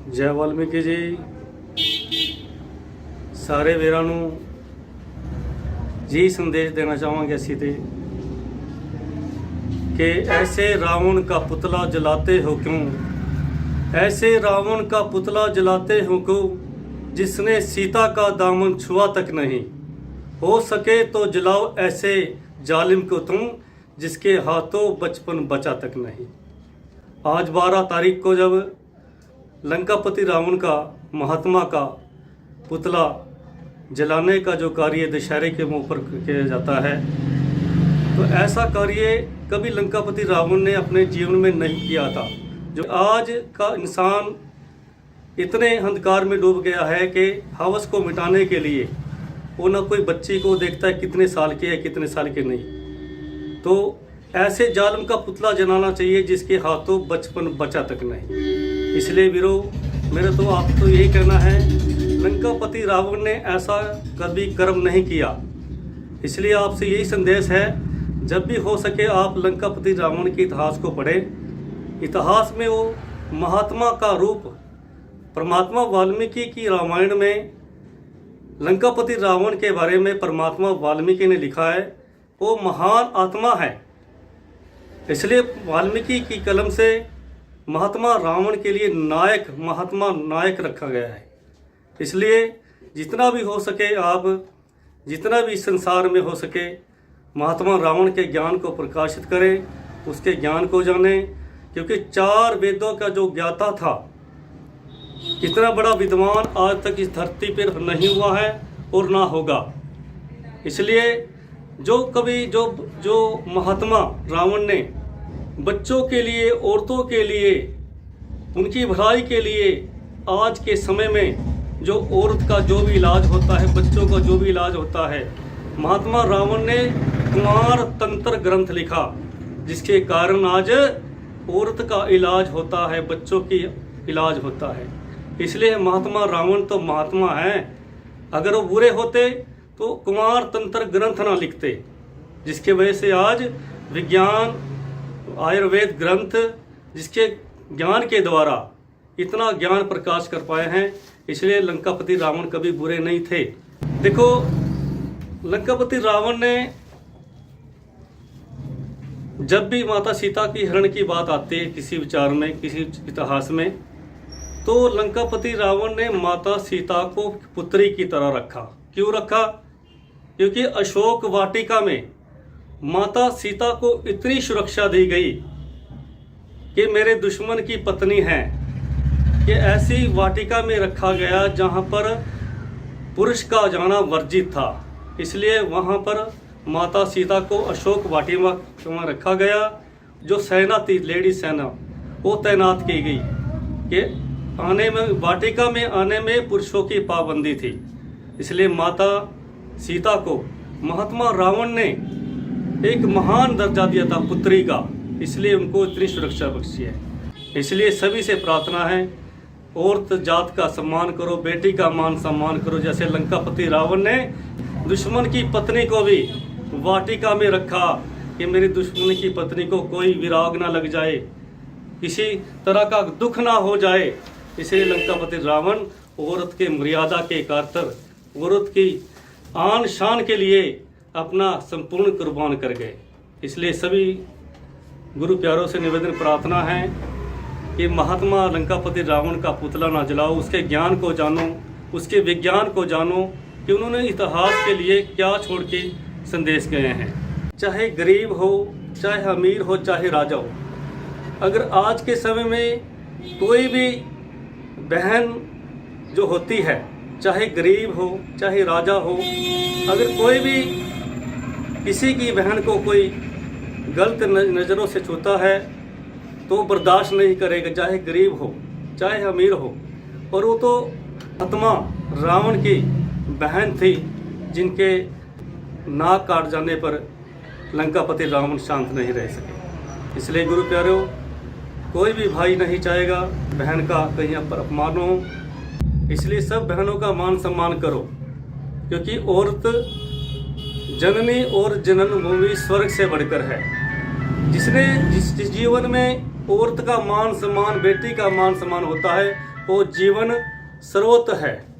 जय वाल्मीकि जी। सारे वीरां नूं जी संदेश देना चाहांगे असीं ते कि ऐसे रावण का पुतला जलाते हो क्यों, ऐसे रावण का पुतला जलाते हो क्यों, जिसने सीता का दामन छुआ तक नहीं। हो सके तो जलाओ ऐसे जालिम को तुम, जिसके हाथों बचपन बचा तक नहीं। आज 12 तारीख को जब लंकापति रावण का, महात्मा का पुतला जलाने का जो कार्य दशहरे के मुँह पर किया जाता है, तो ऐसा कार्य कभी लंकापति रावण ने अपने जीवन में नहीं किया था। जो आज का इंसान इतने अंधकार में डूब गया है कि हवस को मिटाने के लिए वो ना कोई बच्ची को देखता है कितने साल की है कितने साल की नहीं। तो ऐसे जालिम का पुतला जलाना चाहिए जिसके हाथों बचपन बचा तक नहीं। इसलिए वीरो, मेरा तो आपको यही कहना है, लंकापति रावण ने ऐसा कभी कर्म नहीं किया। इसलिए आपसे यही संदेश है, जब भी हो सके आप लंकापति रावण के इतिहास को पढ़ें। इतिहास में वो महात्मा का रूप, परमात्मा वाल्मीकि की रामायण में लंकापति रावण के बारे में परमात्मा वाल्मीकि ने लिखा है, वो महान आत्मा है। इसलिए वाल्मीकि की कलम से महात्मा रावण के लिए नायक, महात्मा नायक रखा गया है। इसलिए जितना भी हो सके आप, जितना भी संसार में हो सके, महात्मा रावण के ज्ञान को प्रकाशित करें, उसके ज्ञान को जानें। क्योंकि 4 वेदों का जो ज्ञाता था, इतना बड़ा विद्वान आज तक इस धरती पर नहीं हुआ है और ना होगा। इसलिए जो महात्मा रावण ने बच्चों के लिए, औरतों के लिए, उनकी भलाई के लिए, आज के समय में जो औरत का जो भी इलाज होता है, बच्चों का जो भी इलाज होता है, महात्मा रावण ने कुमार तंत्र ग्रंथ लिखा, जिसके कारण आज औरत का इलाज होता है, बच्चों की इलाज होता है। इसलिए महात्मा रावण तो महात्मा हैं। अगर वो बुरे होते तो कुमार तंत्र ग्रंथ ना लिखते, जिसके वजह से आज विज्ञान, आयुर्वेद ग्रंथ, जिसके ज्ञान के द्वारा इतना ज्ञान प्रकाश कर पाए हैं। इसलिए लंकापति रावण कभी बुरे नहीं थे। देखो, लंकापति रावण ने जब भी माता सीता की हरण की बात आती है किसी विचार में, किसी इतिहास में, तो लंकापति रावण ने माता सीता को पुत्री की तरह रखा। क्यों रखा? क्योंकि अशोक वाटिका में माता सीता को इतनी सुरक्षा दी गई कि मेरे दुश्मन की पत्नी है, कि ऐसी वाटिका में रखा गया जहां पर पुरुष का जाना वर्जित था। इसलिए वहां पर माता सीता को अशोक वाटिका में रखा गया। जो सेना थी, लेडी सेना, वो तैनात की गई कि आने में, वाटिका में आने में पुरुषों की पाबंदी थी। इसलिए माता सीता को महात्मा रावण ने एक महान दर्जा दिया था पुत्री का, इसलिए उनको इतनी सुरक्षा बख्शी है। इसलिए सभी से प्रार्थना है, औरत जात का सम्मान करो, बेटी का मान सम्मान करो। जैसे लंकापति रावण ने दुश्मन की पत्नी को भी वाटिका में रखा कि मेरी दुश्मन की पत्नी को कोई विराग ना लग जाए, किसी तरह का दुख ना हो जाए। इसलिए लंकापति रावण औरत के मर्यादा के खातिर, औरत की आन शान के लिए अपना संपूर्ण कुर्बान कर गए। इसलिए सभी गुरु प्यारों से निवेदन, प्रार्थना है कि महात्मा लंकापति रावण का पुतला ना जलाओ, उसके ज्ञान को जानो, उसके विज्ञान को जानो कि उन्होंने इतिहास के लिए क्या छोड़ के संदेश गए हैं। चाहे गरीब हो, चाहे अमीर हो, चाहे राजा हो, अगर आज के समय में कोई भी बहन जो होती है, चाहे गरीब हो, चाहे राजा हो, अगर कोई भी किसी की बहन को कोई गलत नज़रों से छूता है तो बर्दाश्त नहीं करेगा, चाहे गरीब हो, चाहे अमीर हो। और वो तो आत्मा रावण की बहन थी, जिनके नाक काट जाने पर लंकापति रावण शांत नहीं रह सके। इसलिए गुरु प्यारों, कोई भी भाई नहीं चाहेगा बहन का कहीं पर अपमान हो। इसलिए सब बहनों का मान सम्मान करो, क्योंकि औरत जननी और जनन भूमि स्वर्ग से बढ़कर है। जिस जीवन में औरत का मान सम्मान, बेटी का मान सम्मान होता है, वो जीवन सर्वोत्त है।